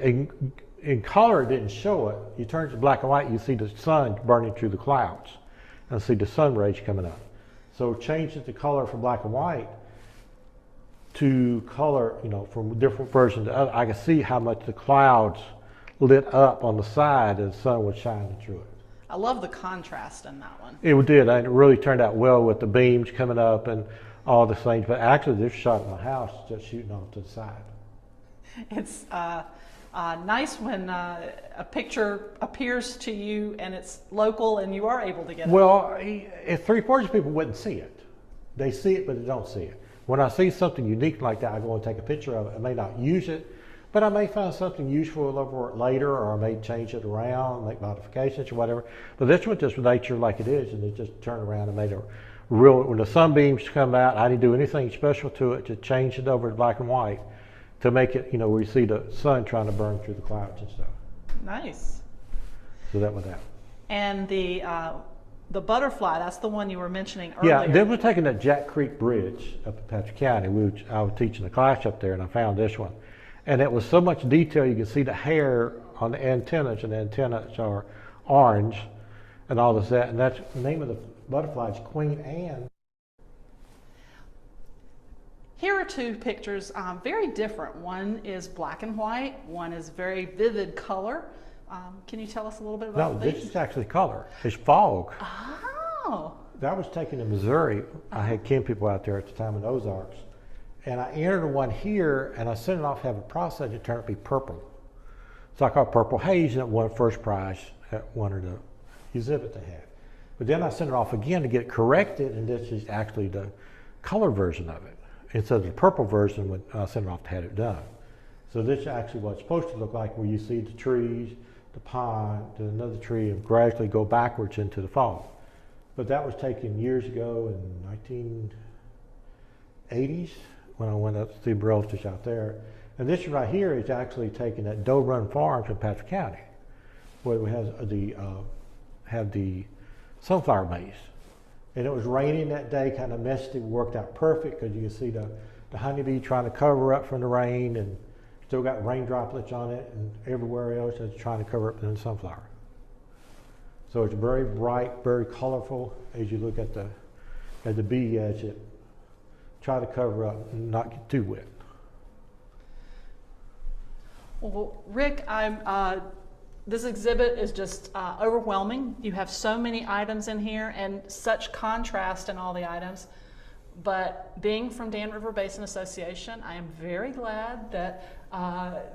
in color it didn't show it. You turn it to black and white, you see the sun burning through the clouds, and see the sun rays coming up. So it changes the color from black and white to color, from different versions to other. I could see how much the clouds lit up on the side as the sun was shining through it. I love the contrast in that one. It did, and it really turned out well with the beams coming up and all the things. But actually, this shot in my house just shooting off to the side. It's nice when a picture appears to you and it's local and you are able to get it. Well, if 3/4 of people wouldn't see it. They see it, but they don't see it. When I see something unique like that, I go and take a picture of it. I may not use it, but I may find something useful over it later, or I may change it around, make modifications or whatever. But this was just nature like it is, and it just turned around and made a real, when the sunbeams come out, I didn't do anything special to it, to change it over to black and white to make it, where you see the sun trying to burn through the clouds and stuff. Nice. So that was that. And the butterfly, that's the one you were mentioning earlier. Yeah, then we're taking that Jack Creek Bridge up in Patrick County. I was teaching a class up there, and I found this one. And it was so much detail, you could see the hair on the antennas, and the antennas are orange and all this that. And that's the name of the butterfly is Queen Anne. Here are two pictures, very different. One is black and white, one is very vivid color. Can you tell us a little bit about No, this is actually color. It's fog. Oh. That was taken in Missouri. I had kin people out there at the time in the Ozarks. And I entered one here, and I sent it off to have a process to turn it to be purple. So I called Purple Haze, and it won first prize at one of the exhibits they had. But then I sent it off again to get it corrected, and this is actually the color version of it. Instead of the purple version, when I sent it off to have it done. So this is actually what it's supposed to look like, where you see the trees, the pond, then another tree, and gradually go backwards into the fall. But that was taken years ago in 1980s when I went up to see relatives out there. And this right here is actually taken at Doe Run Farms in Patrick County, where we have the sunflower maze. And it was raining that day, kind of messy. It worked out perfect because you can see the honeybee trying to cover up from the rain, and still got rain droplets on it, and everywhere else it's trying to cover up the sunflower. So it's very bright, very colorful as you look at the bee as it try to cover up and not get too wet. Well, Rick, this exhibit is just overwhelming. You have so many items in here and such contrast in all the items. But being from Dan River Basin Association, I am very glad that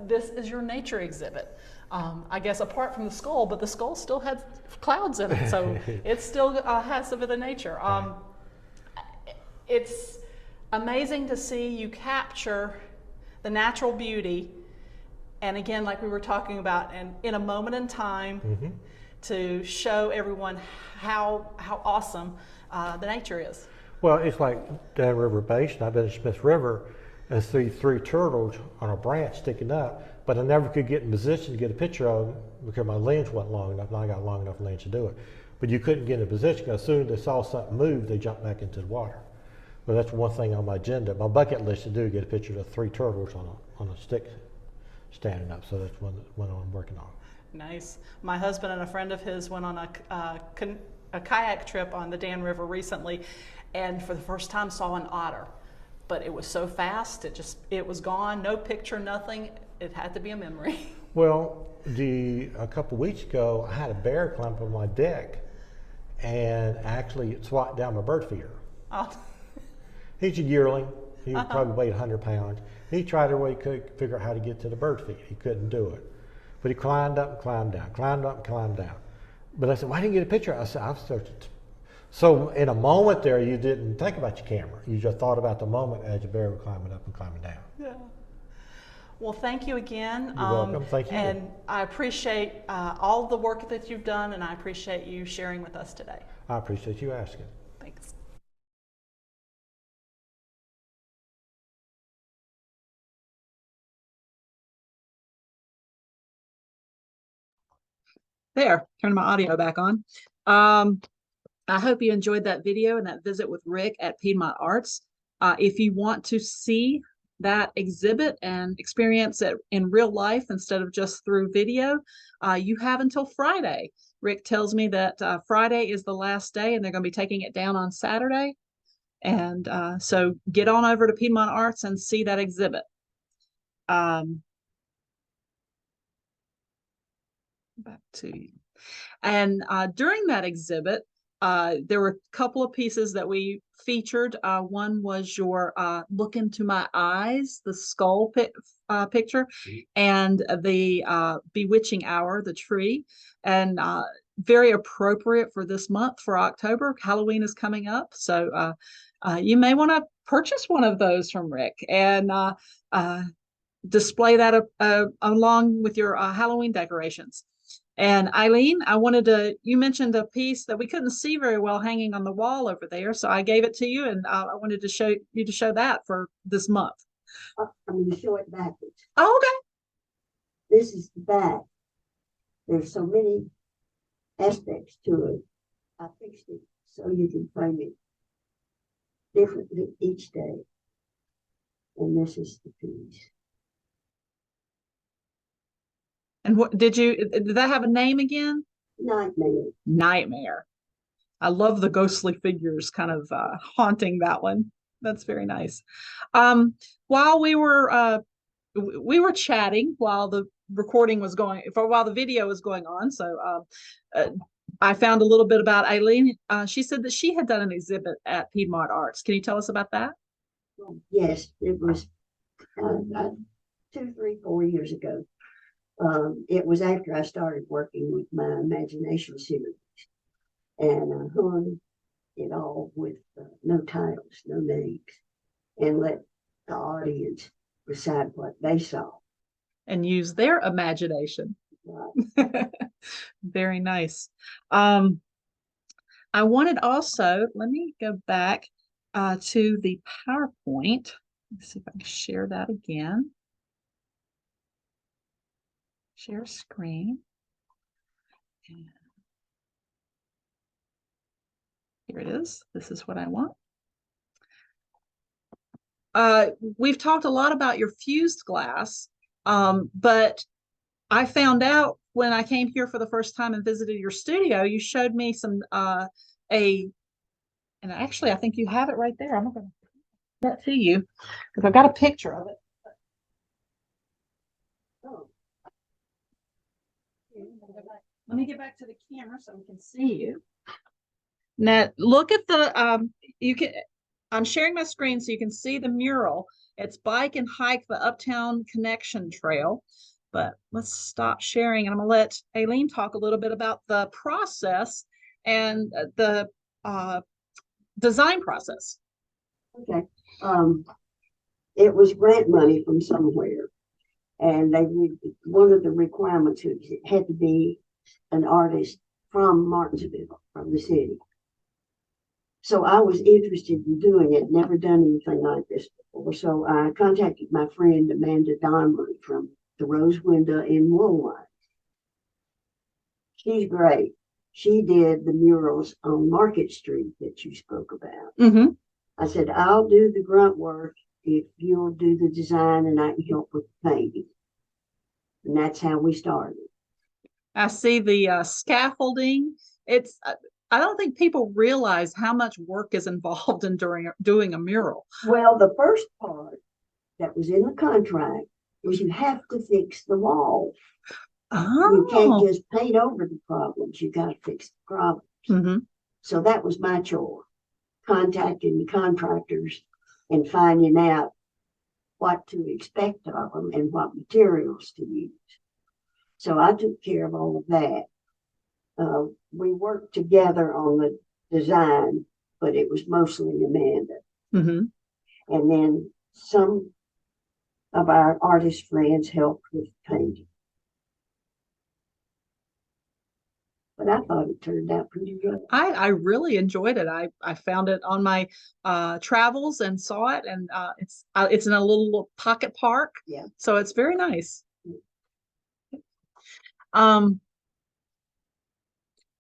this is your nature exhibit. I guess apart from the skull, but the skull still has clouds in it, so it still has some of the nature. It's amazing to see you capture the natural beauty, and again, like we were talking about, and in a moment in time, to show everyone how awesome the nature is. Well, it's like Dan River Basin. I've been in Smith River and see 3 turtles on a branch sticking up, but I never could get in position to get a picture of them because my lens wasn't long enough, and I got a long enough lens to do it. But you couldn't get in a position because as soon as they saw something move, they jumped back into the water. But that's one thing on my agenda. My bucket list to do, get a picture of 3 turtles on a stick standing up. So that's one I'm working on. Nice. My husband and a friend of his went on a kayak trip on the Dan River recently, and for the first time saw an otter. But it was so fast, it was gone, no picture, nothing. It had to be a memory. Well, a couple weeks ago, I had a bear climb up on my deck and actually swat down my bird feeder. Oh. He's a yearling. He probably weighed 100 pounds. He tried every way he could figure out how to get to the bird feed. He couldn't do it. But he climbed up and climbed down, climbed up and climbed down. But I said, why didn't you get a picture? I said, I've searched So in a moment there, you didn't think about your camera. You just thought about the moment as your bear was climbing up and climbing down. Yeah. Well, thank you again. You're welcome. Thank you. And I appreciate all the work that you've done, and I appreciate you sharing with us today. I appreciate you asking. Thanks. There, turn my audio back on. I hope you enjoyed that video and that visit with Rick at Piedmont Arts. If you want to see that exhibit and experience it in real life instead of just through video, you have until Friday. Rick tells me that Friday is the last day and they're going to be taking it down on Saturday. And so get on over to Piedmont Arts and see that exhibit. Back to you. And during that exhibit, there were a couple of pieces that we featured. One was your Look Into My Eyes, the skull picture, and the Bewitching Hour, the tree. And very appropriate for this month, for October. Halloween is coming up. So you may want to purchase one of those from Rick and display that along with your Halloween decorations. And Aleen, you mentioned a piece that we couldn't see very well hanging on the wall over there. So I gave it to you and I wanted to show that for this month. I'm going to show it backwards. Oh, okay. This is the back. There's so many aspects to it. I fixed it so you can frame it differently each day. And this is the piece. And what did that have a name again? Nightmare. Nightmare. I love the ghostly figures kind of haunting that one. That's very nice. While we were chatting while the recording was going, while the video was going on. So I found a little bit about Aleen. She said that she had done an exhibit at Piedmont Arts. Can you tell us about that? Yes, it was 2, 3, 4 years ago. It was after I started working with my imagination series, and I hung it all with no titles, no names, and let the audience decide what they saw. And use their imagination. Right. Very nice. I wanted also, let me go back to the PowerPoint. Let's see if I can share that again. Share screen. And here it is. This is what I want. We've talked a lot about your fused glass, but I found out when I came here for the first time and visited your studio, you showed me some and actually I think you have it right there. I'm going to give that to you because I've got a picture of it. Oh. Let me get back to the camera so we can see you. Now look at the I'm sharing my screen so you can see the mural. It's Bike and Hike the Uptown Connection Trail. But let's stop sharing and I'm gonna let Aleen talk a little bit about the process and the design process. Okay. It was grant money from somewhere. And one of the requirements was it had to be an artist from Martinsville, from the city. So I was interested in doing it, never done anything like this before. So I contacted my friend Amanda Donley from the Rose Window in Woolwine. She's great. She did the murals on Market Street that you spoke about. Mm-hmm. I said, I'll do the grunt work if you'll do the design and I can help with the painting. And that's how we started. I see the scaffolding. It's I don't think people realize how much work is involved in doing a mural. Well, the first part that was in the contract was you have to fix the wall. Oh. You can't just paint over the problems. You got to fix the problems. Mm-hmm. So that was my chore, contacting the contractors and finding out what to expect of them and what materials to use. So I took care of all of that. We worked together on the design, but it was mostly Amanda. Mm-hmm. And then some of our artist friends helped with painting. But I thought it turned out pretty good. I really enjoyed it. I found it on my travels and saw it, and it's in a little pocket park. Yeah. So it's very nice.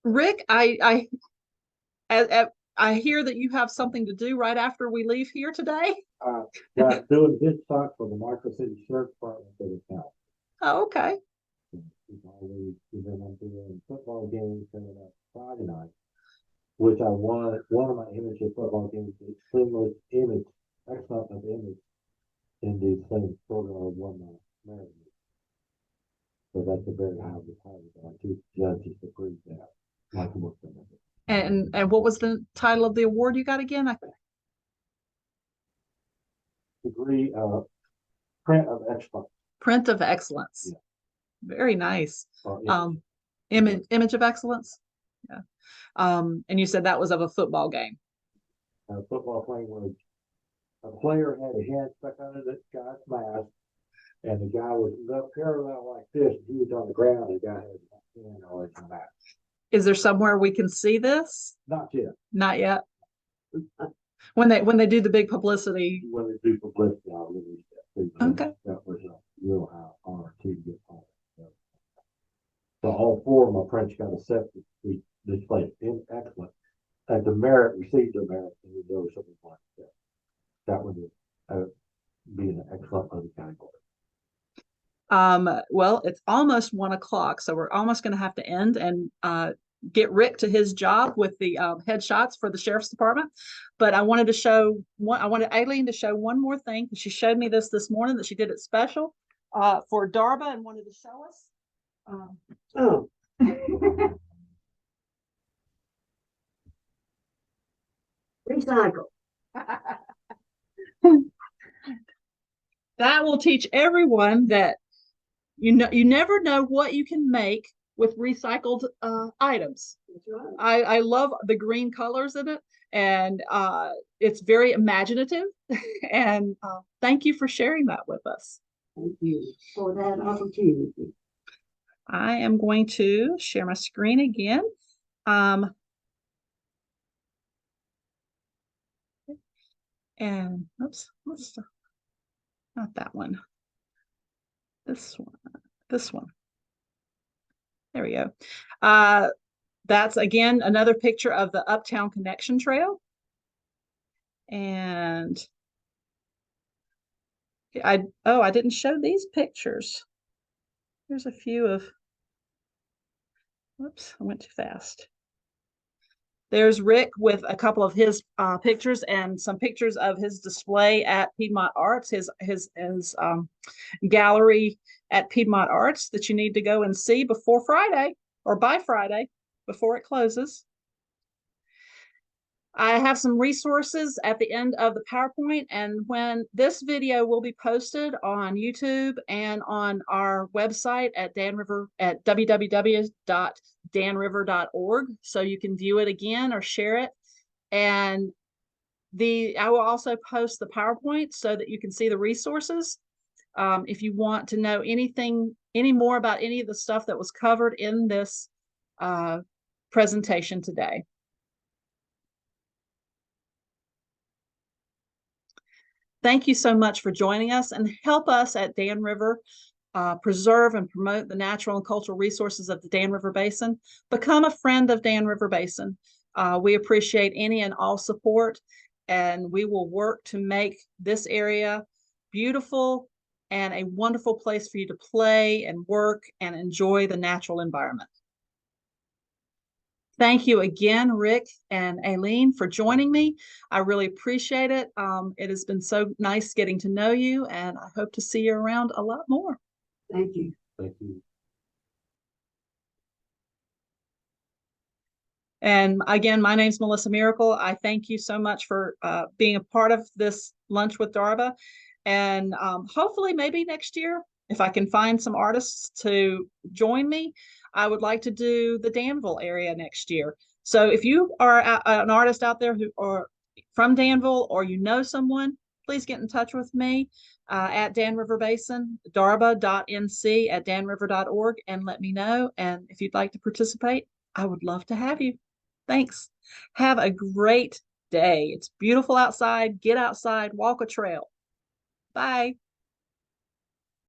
Rick, I hear that you have something to do right after we leave here today. Yeah, doing his talk for the Mericle City Sheriff Department for the town. Oh, okay. He's always, and then I'm doing football games coming up Friday night, which I won one of my image of football games, the extremely image, excellent of image in the same program I won my Mericle. So that's a very high requirement. I two judges approved that. Like work on it. And what was the title of the award you got again? Degree of print of excellence. Print of excellence. Yeah. Very nice. Image. Image of excellence. Yeah. And you said that was of a football game. A football playing where a player had a hand stuck under the guy's mask, and the guy was up parallel like this, and he was on the ground, the guy had his hand on his mask. Is there somewhere we can see this? Not yet. Not yet. When they do the big publicity. When they do publicity, I'll release that too. Okay. That was a real high honor to get on. So all four of my prints got accepted. We displayed in excellent. And the merit received the merit, and there was something like that. That would be an excellent other category. Well, it's almost 1 o'clock, so we're almost going to have to end and get Rick to his job with the headshots for the sheriff's department. But I wanted Aleen to show one more thing. She showed me this morning that she did it special for DRBA and wanted to show us. Oh. Recycle. That will teach everyone that you never know what you can make with recycled items. That's right. I love the green colors in it, and it's very imaginative. And thank you for sharing that with us. Thank you for that opportunity. I am going to share my screen again. And oops, not that one. This one. There we go. That's again another picture of the Uptown Connection Trail. And I didn't show these pictures. Here's a few of, whoops, I went too fast. There's Rick with a couple of his pictures and some pictures of his display at Piedmont Arts, his gallery at Piedmont Arts that you need to go and see before Friday or by Friday before it closes. I have some resources at the end of the PowerPoint, and when this video will be posted on YouTube and on our website at www.danriver.org, so you can view it again or share it. And I will also post the PowerPoint so that you can see the resources. If you want to know any more about any of the stuff that was covered in this presentation today. Thank you so much for joining us, and help us at Dan River preserve and promote the natural and cultural resources of the Dan River Basin. Become a friend of Dan River Basin. We appreciate any and all support, and we will work to make this area beautiful and a wonderful place for you to play and work and enjoy the natural environment. Thank you again, Rick and Aleen, for joining me. I really appreciate it. It has been so nice getting to know you, and I hope to see you around a lot more. Thank you. Thank you. And again, my name's Melissa Mericle. I thank you so much for being a part of this lunch with DRBA. And hopefully maybe next year, if I can find some artists to join me, I would like to do the Danville area next year. So if you are an artist out there who are from Danville, or you know someone, please get in touch with me at Dan River Basin, darba.nc@danriver.org, and let me know. And if you'd like to participate, I would love to have you. Thanks. Have a great day. It's beautiful outside. Get outside, walk a trail. Bye.